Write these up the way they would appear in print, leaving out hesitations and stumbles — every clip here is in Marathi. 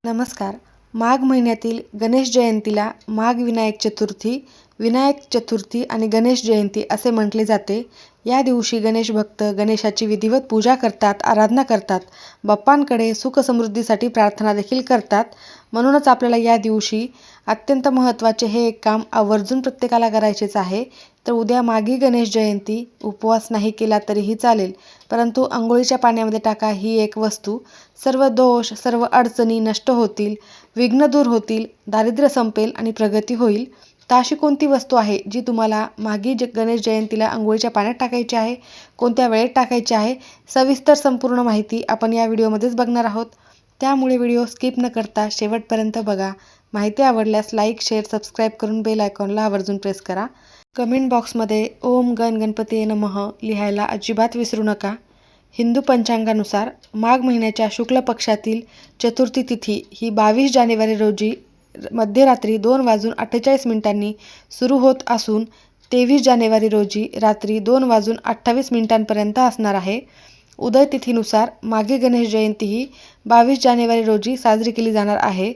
नमस्कार. माघ महिन्यातील गणेश जयंतीला माघ विनायक चतुर्थी आणि गणेश जयंती असे म्हटले जाते. या दिवशी गणेश भक्त गणेशाची विधिवत पूजा करतात, आराधना करतात. बाप्पांकडे सुख-समृद्धीसाठी प्रार्थना देखील करतात. म्हणूनच आपल्याला या दिवशी अत्यंत महत्त्वाचे हे एक काम आवर्जून प्रत्येकाला करायचेच आहे. तर उद्या माघी गणेश जयंती. उपवास नाही केला तरीही चालेल, परंतु अंघोळीच्या पाण्यामध्ये टाका ही एक वस्तू. सर्व दोष, सर्व अडचणी नष्ट होतील, विघ्न दूर होतील, दारिद्र्य संपेल आणि प्रगती होईल. तर अशी कोणती वस्तू आहे जी तुम्हाला माघी गणेश जयंतीला अंघोळीच्या पाण्यात टाकायची आहे, कोणत्या वेळेत टाकायची आहे, सविस्तर संपूर्ण माहिती आपण या व्हिडिओमध्येच बघणार आहोत. त्यामुळे व्हिडिओ स्किप न करता शेवटपर्यंत बघा. माहिती आवडल्यास लाईक, शेअर, सबस्क्राईब करून बेल आयकॉनला आवर्जून प्रेस करा. कमेंट बॉक्समध्ये ओम गणपतीये नमः लिहायला अजिबात विसरू नका. हिंदू पंचांगानुसार माघ महिन्याच्या शुक्ल पक्षातील चतुर्थी तिथी ही 22 जानेवारी रोजी मध्यरात्री 2:48 सुरू होत असून 23 जानेवारी रोजी रात्री 2:28 असणार आहे. उदय तिथीनुसार माघी गणेश जयंती ही 22 जानेवारी रोजी साजरी केली जाणार आहे.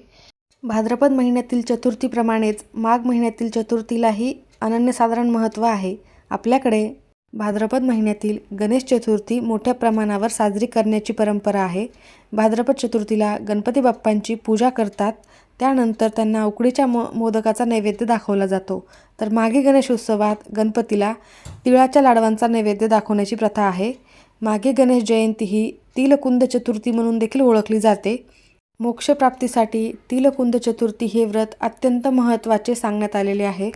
भाद्रपद महिन्यातील चतुर्थीप्रमाणेच माघ महिन्यातील चतुर्थीलाही अनन्यसाधारण महत्त्व आहे. आपल्याकडे भाद्रपद महिन्यातील गणेश चतुर्थी मोठ्या प्रमाणावर साजरी करण्याची परंपरा आहे. भाद्रपद चतुर्थीला गणपती बाप्पांची पूजा करतात. त्यानंतर त्यांना उकडीच्या मोदकाचा नैवेद्य दाखवला जातो. तर माघी गणेश उत्सवात गणपतीला तिळाच्या लाडवांचा नैवेद्य दाखवण्याची प्रथा आहे. माघी गणेश जयंती ही तिलकुंद चतुर्थी म्हणून देखील ओळखली जाते. मोक्षप्राप्तीसाठी तिलकुंद चतुर्थी हे व्रत अत्यंत महत्त्वाचे सांगण्यात आलेले आहे.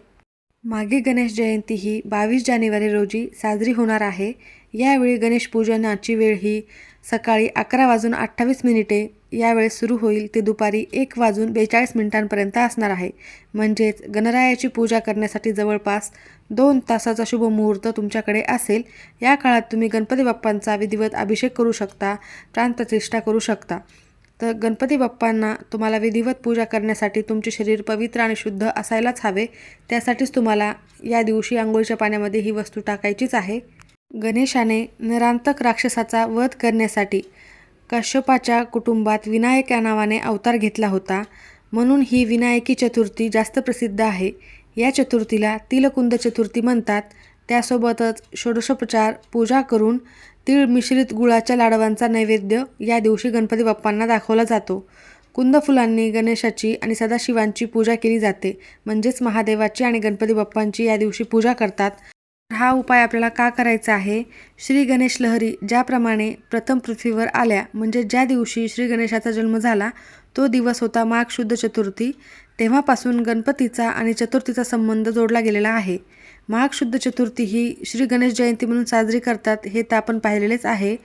माघी गणेश जयंती ही 22 जानेवारी रोजी साजरी होणार आहे. यावेळी गणेश पूजनाची वेळ ही सकाळी 11:28 यावेळेस सुरू होईल ते दुपारी 1:42 असणार आहे. म्हणजेच गणरायाची पूजा करण्यासाठी जवळपास 2 तासाचा शुभ मुहूर्त तुमच्याकडे असेल. या काळात तुम्ही गणपती बाप्पांचा विधिवत अभिषेक करू शकता, प्राणप्रतिष्ठा करू शकता. तर गणपती बाप्पांना तुम्हाला विधिवत पूजा करण्यासाठी तुमचे शरीर पवित्र आणि शुद्ध असायलाच हवे. त्यासाठीच तुम्हाला या दिवशी अंघोळीच्या पाण्यामध्ये ही वस्तू टाकायचीच आहे. गणेशाने नरांतक राक्षसाचा वध करण्यासाठी कश्यपाच्या कुटुंबात विनायक या नावाने अवतार घेतला होता. म्हणून ही विनायकी चतुर्थी जास्त प्रसिद्ध आहे. या चतुर्थीला तिलकुंद चतुर्थी म्हणतात. त्यासोबतच षोडशोपचार पूजा करून तीळ मिश्रित गुळाच्या लाडवांचा नैवेद्य या दिवशी गणपती बाप्पांना दाखवला जातो. कुंद फुलांनी गणेशाची आणि सदाशिवांची पूजा केली जाते. म्हणजेच महादेवाची आणि गणपती बाप्पांची या दिवशी पूजा करतात. हा उपाय आपल्याला का करायचा आहे? श्री गणेश लहरी ज्याप्रमाणे प्रथम पृथ्वीवर आल्या, म्हणजे ज्या दिवशी श्री गणेशाचा जन्म झाला तो दिवस होता माघ शुद्ध चतुर्थी. तेव्हापासून गणपतीचा आणि चतुर्थीचा संबंध जोडला गेलेला आहे. माघ शुद्ध चतुर्थी ही श्री गणेश जयंती म्हणून साजरी करतात हे तर आपण पाहिलेलेच आहे.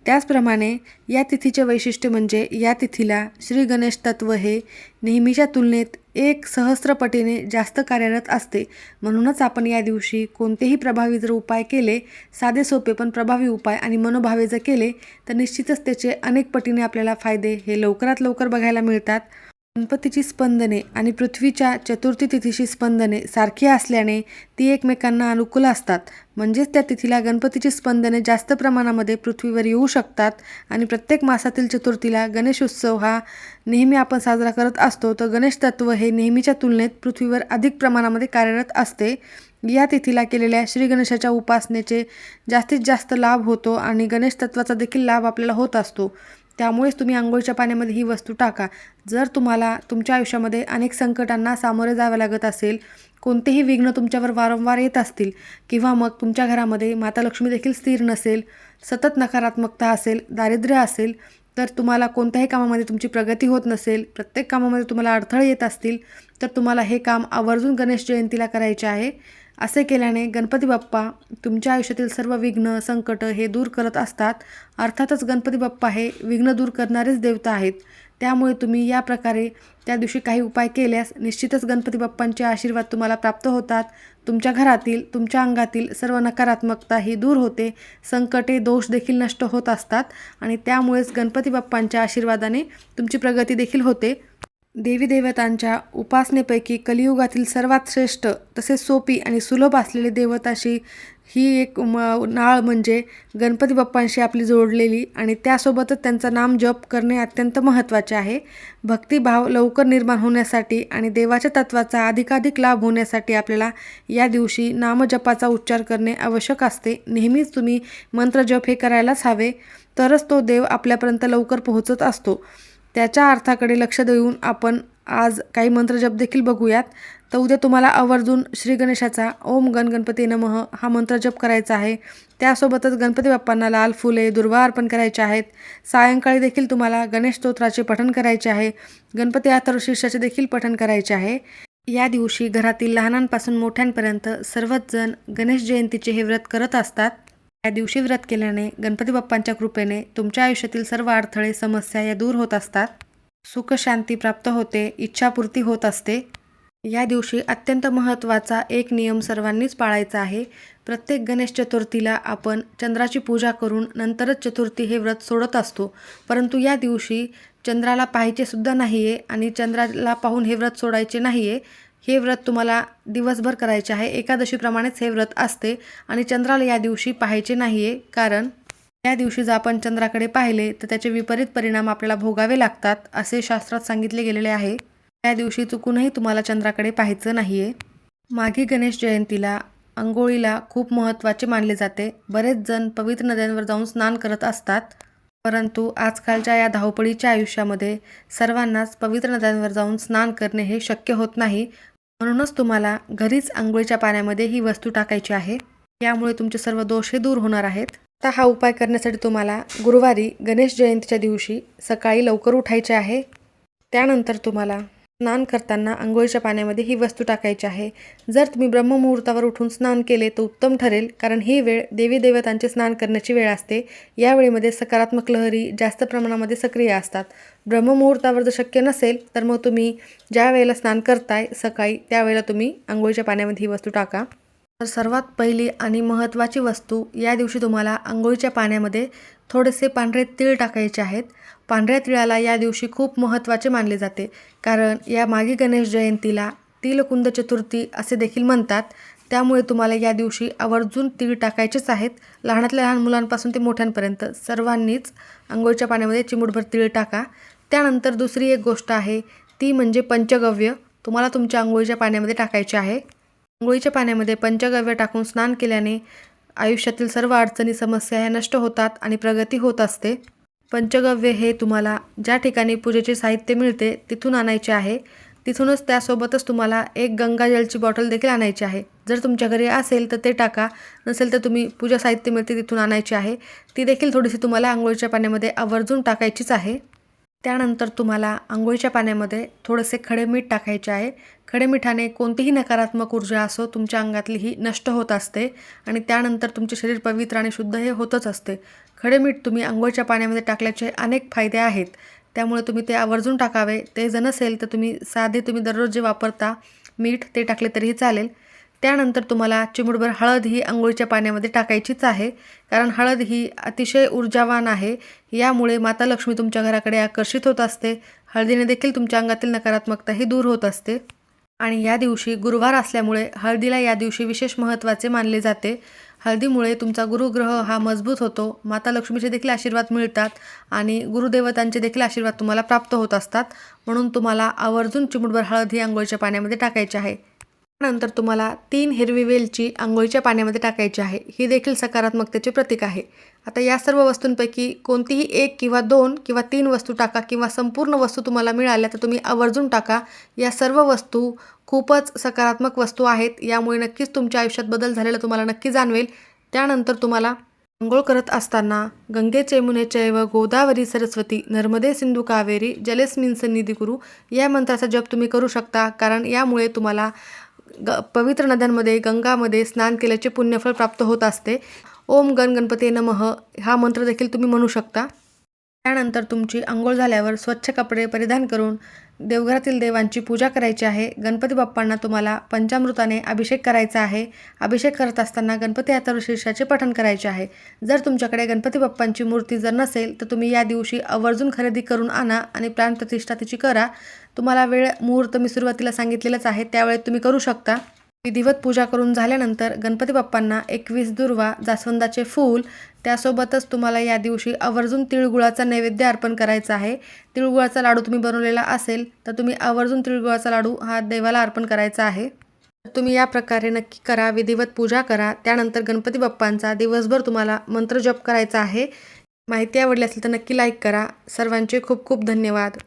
त्याचप्रमाणे या तिथीचे वैशिष्ट्य म्हणजे या तिथीला श्री गणेश तत्व हे नेहमीच्या तुलनेत 1,000,000 जास्त कार्यरत असते. म्हणूनच आपण या दिवशी कोणतेही प्रभावी जर उपाय केले, साधे सोपे पण प्रभावी उपाय आणि मनोभावे जर केले तर निश्चितच त्याचे अनेक पटीने आपल्याला फायदे हे लवकरात लवकर बघायला मिळतात. गणपतीची स्पंदने आणि पृथ्वीच्या चतुर्थी तिथीची स्पंदने सारखी असल्याने ती एकमेकांना अनुकूल असतात. म्हणजेच त्या तिथीला गणपतीची स्पंदने जास्त प्रमाणामध्ये पृथ्वीवर येऊ शकतात. आणि प्रत्येक मासातील चतुर्थीला गणेश उत्सव हा नेहमी आपण साजरा करत असतो. तर गणेश तत्व हे नेहमीच्या तुलनेत पृथ्वीवर अधिक प्रमाणामध्ये कार्यरत असते. या तिथीला केलेल्या श्री गणेशाच्या उपासनेचे जास्तीत जास्त लाभ होतो आणि गणेश तत्वाचा देखील लाभ आपल्याला होत असतो. त्यामुळेच तुम्ही अंघोळीच्या पाण्यामध्ये ही वस्तू टाका. जर तुम्हाला तुमच्या आयुष्यामध्ये अनेक संकटांना सामोरे जावे लागत असेल, कोणतेही विघ्न तुमच्यावर वारंवार येत असतील, किंवा मग तुमच्या घरामध्ये माता लक्ष्मी देखील स्थिर नसेल, सतत नकारात्मकता असेल, दारिद्र्य असेल, तर तुम्हाला कोणत्याही कामामध्ये तुमची प्रगती होत नसेल, प्रत्येक कामामध्ये तुम्हाला अडथळे येत असतील, तर तुम्हाला हे काम आवर्जून गणेश जयंतीला करायचे आहे. असे केल्याने गणपती बाप्पा तुमच्या आयुष्यातील सर्व विघ्न, संकट हे दूर करत असतात. अर्थातच गणपती बाप्पा हे विघ्न दूर करणारेच देवता आहेत. त्यामुळे तुम्ही या प्रकारे त्या दिवशी काही उपाय केल्यास निश्चितच गणपती बाप्पांचे आशीर्वाद तुम्हाला प्राप्त होतात. तुमच्या घरातील, तुमच्या अंगातील सर्व नकारात्मकता ही दूर होते. संकटे, दोष देखील नष्ट होत असतात आणि त्यामुळेच गणपती बाप्पांच्या आशीर्वादाने तुमची प्रगती देखील होते. देवी देवतांच्या उपासनेपैकी कलियुगातील सर्वात श्रेष्ठ तसेच सोपी आणि सुलभ असलेली देवता ही एक नाळ म्हणजे गणपती बाप्पांशी आपली जोडलेली आणि त्यासोबतच त्यांचं नाम जप करणे अत्यंत महत्त्वाचे आहे. भक्तिभाव लवकर निर्माण होण्यासाठी आणि देवाच्या तत्त्वाचा अधिकाधिक लाभ होण्यासाठी आपल्याला या दिवशी नामजपाचा उच्चार करणे आवश्यक असते. नेहमीच तुम्ही मंत्रजप हे करायलाच हवे, तरच तो देव आपल्यापर्यंत लवकर पोहोचत असतो. त्याच्या अर्थाकडे लक्ष देऊन आपण आज काही मंत्रजप देखील बघूयात. तर उद्या तुम्हाला आवर्जून श्री गणेशाचा ओम गण गणपती नमः हा मंत्रजप करायचा आहे. त्यासोबतच गणपती बाप्पांना लाल फुले दुर्वा अर्पण करायचे आहेत. सायंकाळी देखील तुम्हाला गणेश स्तोत्राचे पठण करायचे आहे. गणपती अथर्वशीर्षाचे देखील पठण करायचे आहे. या दिवशी घरातील लहानांपासून मोठ्यांपर्यंत सर्वच जण गणेश जयंतीचे हे व्रत करत असतात. या दिवशी व्रत केल्याने गणपती बाप्पांच्या कृपेने तुमच्या आयुष्यातील सर्व अडथळे समस्या या दूर होत असतात. सुख शांती प्राप्त होते, इच्छापूर्ती होत असते. या दिवशी अत्यंत महत्त्वाचा एक नियम सर्वांनीच पाळायचा आहे. प्रत्येक गणेश चतुर्थीला आपण चंद्राची पूजा करून नंतरच चतुर्थी हे व्रत सोडत असतो. परंतु या दिवशी चंद्राला पाहायचे सुद्धा नाही आहे आणि चंद्राला पाहून हे व्रत सोडायचे नाही आहे. हे व्रत तुम्हाला दिवसभर करायचे आहे. एकादशीप्रमाणेच हे व्रत असते आणि चंद्राला या दिवशी पाहायचे नाही आहे, कारण या दिवशी जर आपण चंद्राकडे पाहिले तर त्याचे विपरीत परिणाम आपल्याला भोगावे लागतात असे शास्त्रात सांगितले गेलेले आहे. त्या दिवशी चुकूनही तुम्हाला चंद्राकडे पाहायचं नाही आहे. माघी गणेश जयंतीला अंघोळीला खूप महत्त्वाचे मानले जाते. बरेच जण पवित्र नद्यांवर जाऊन स्नान करत असतात, परंतु आजकालच्या या धावपळीच्या आयुष्यामध्ये सर्वांनाच पवित्र नद्यांवर जाऊन स्नान करणे हे शक्य होत नाही. म्हणूनच तुम्हाला घरीच अंघोळीच्या पाण्यामध्ये ही वस्तू टाकायची आहे. यामुळे तुमचे सर्व दोष हे दूर होणार आहेत. आता हा उपाय करण्यासाठी तुम्हाला गुरुवारी गणेश जयंतीच्या दिवशी सकाळी लवकर उठायचे आहे. त्यानंतर तुम्हाला स्नान करताना अंघोळीच्या पाण्यामध्ये ही वस्तू टाकायची आहे. जर तुम्ही ब्रह्ममुहूर्तावर उठून स्नान केले तर उत्तम ठरेल, कारण ही वेळ देवी देवतांचे स्नान करण्याची वेळ असते. या वेळेमध्ये सकारात्मक लहरी जास्त प्रमाणामध्ये सक्रिय असतात. ब्रह्ममुहूर्तावर जर शक्य नसेल तर मग तुम्ही ज्या वेळेला स्नान करताय सकाळी त्यावेळेला तुम्ही अंघोळीच्या पाण्यामध्ये ही वस्तू टाका. तर सर्वात पहिली आणि महत्त्वाची वस्तू, या दिवशी तुम्हाला अंघोळीच्या पाण्यामध्ये थोडेसे पांढरे तीळ टाकायचे आहेत. पांढऱ्या तिळाला या दिवशी खूप महत्त्वाचे मानले जाते, कारण या माघी गणेश जयंतीला तिलकुंद चतुर्थी असे देखील म्हणतात. त्यामुळे तुम्हाला या दिवशी आवर्जून तीळ टाकायचेच आहेत. लहानातल्या लहान मुलांपासून ते मोठ्यांपर्यंत सर्वांनीच अंघोळीच्या पाण्यामध्ये चिमूटभर तीळ टाका. त्यानंतर दुसरी एक गोष्ट आहे ती म्हणजे पंचगव्य तुम्हाला तुमच्या अंघोळीच्या पाण्यामध्ये टाकायचे आहे. अंघोळीच्या पाण्यामध्ये पंचगव्य टाकून स्नान केल्याने आयुष्यातील सर्व अडचणी समस्या ह्या नष्ट होतात आणि प्रगती होत असते. पंचगव्य हे तुम्हाला ज्या ठिकाणी पूजेचे साहित्य मिळते तिथून आणायचे आहे. तिथूनच त्यासोबतच तुम्हाला एक गंगाजलची बॉटल देखील आणायची आहे. जर तुमच्या घरी असेल तर ते टाका, नसेल तर तुम्ही पूजा साहित्य मिळते तिथून आणायची आहे. ती देखील थोडीशी तुम्हाला अंघोळीच्या पाण्यामध्ये आवर्जून टाकायचीच आहे. त्यानंतर तुम्हाला अंघोळीच्या पाण्यामध्ये थोडेसे खडे मीठ टाकायचे आहे. खडे मिठाने कोणतीही नकारात्मक ऊर्जा असो तुमच्या अंगातली ही नष्ट होत असते आणि त्यानंतर तुमचे शरीर पवित्र आणि शुद्ध हे होतच असते. खडे मीठ तुम्ही अंघोळीच्या पाण्यामध्ये टाकल्याचे अनेक फायदे आहेत, त्यामुळे तुम्ही ते आवर्जून टाकावे. ते जर नसेल तर तुम्ही दररोज जे वापरता मीठ ते टाकले तरीही चालेल. त्यानंतर तुम्हाला चिमूटभर हळद ही अंघोळीच्या पाण्यामध्ये टाकायचीच आहे, कारण हळद ही अतिशय ऊर्जावान आहे. यामुळे माता लक्ष्मी तुमच्या घराकडे आकर्षित होत असते. हळदीने देखील तुमच्या अंगातील नकारात्मकता ही दूर होत असते. आणि या दिवशी गुरुवार असल्यामुळे हळदीला या दिवशी विशेष महत्त्वाचे मानले जाते. हळदीमुळे तुमचा गुरुग्रह हा मजबूत होतो. माता लक्ष्मीचे देखील आशीर्वाद मिळतात आणि गुरुदेवतांचे देखील आशीर्वाद तुम्हाला प्राप्त होत असतात. म्हणून तुम्हाला आवर्जून चिमूटभर हळद ही अंघोळीच्या पाण्यामध्ये टाकायची आहे. त्यानंतर तुम्हाला 3 हिरवी वेलची अंघोळीच्या पाण्यामध्ये टाकायची आहे. ही देखील सकारात्मकतेचे प्रतीक आहे. आता या सर्व वस्तूंपैकी कोणतीही 1 किंवा 2 किंवा 3 वस्तू टाका, किंवा संपूर्ण वस्तू तुम्हाला मिळाल्या तर तुम्ही आवर्जून टाका. या सर्व वस्तू खूपच सकारात्मक वस्तू आहेत. यामुळे नक्कीच तुमच्या आयुष्यात बदल झालेला तुम्हाला नक्की जाणवेल. त्यानंतर तुम्हाला अंघोळ करत असताना गंगे चैमुने चैव गोदावरी सरस्वती नर्मदे सिंधू कावेरी जलेस्मिन् सन्निधी कुरु या मंत्राचा जप तुम्ही करू शकता, कारण यामुळे तुम्हाला पवित्र नद्यांमध्ये गंगामध्ये स्नान केल्याचे पुण्यफळ प्राप्त होत असते. ओम गण गणपती नमः हा मंत्र देखील तुम्ही म्हणू शकता. त्यानंतर तुमची अंघोळ झाल्यावर स्वच्छ कपडे परिधान करून देवघरातील देवांची पूजा करायची आहे. गणपती बाप्पांना तुम्हाला पंचामृताने अभिषेक करायचा आहे. अभिषेक करत असताना गणपती अथर्वशीर्षाचे पठण करायचे आहे. जर तुमच्याकडे गणपती बाप्पांची मूर्ती जर नसेल तर तुम्ही या दिवशी आवर्जून खरेदी करून आणा आणि प्राणप्रतिष्ठा तिची करा. तुम्हाला वेळ मुहूर्त मी सुरुवातीला सांगितलेलंच आहे, त्यावेळेत तुम्ही करू शकता. विधिवत पूजा करून झाल्यानंतर गणपती बाप्पांना 21 दुर्वा, जास्वंदाचे फूल, त्यासोबतच तुम्हाला या दिवशी आवर्जून तिळगुळाचा नैवेद्य अर्पण करायचा आहे. तिळगुळाचा लाडू तुम्ही बनवलेला असेल तर तुम्ही आवर्जून तिळगुळाचा लाडू हा देवाला अर्पण करायचा आहे. तुम्ही या प्रकारे नक्की करा, विधिवत पूजा करा. त्यानंतर गणपती बाप्पांचा दिवसभर तुम्हाला मंत्रजप करायचा आहे. माहिती आवडली असेल तर नक्की लाईक करा. सर्वांचे खूप खूप धन्यवाद.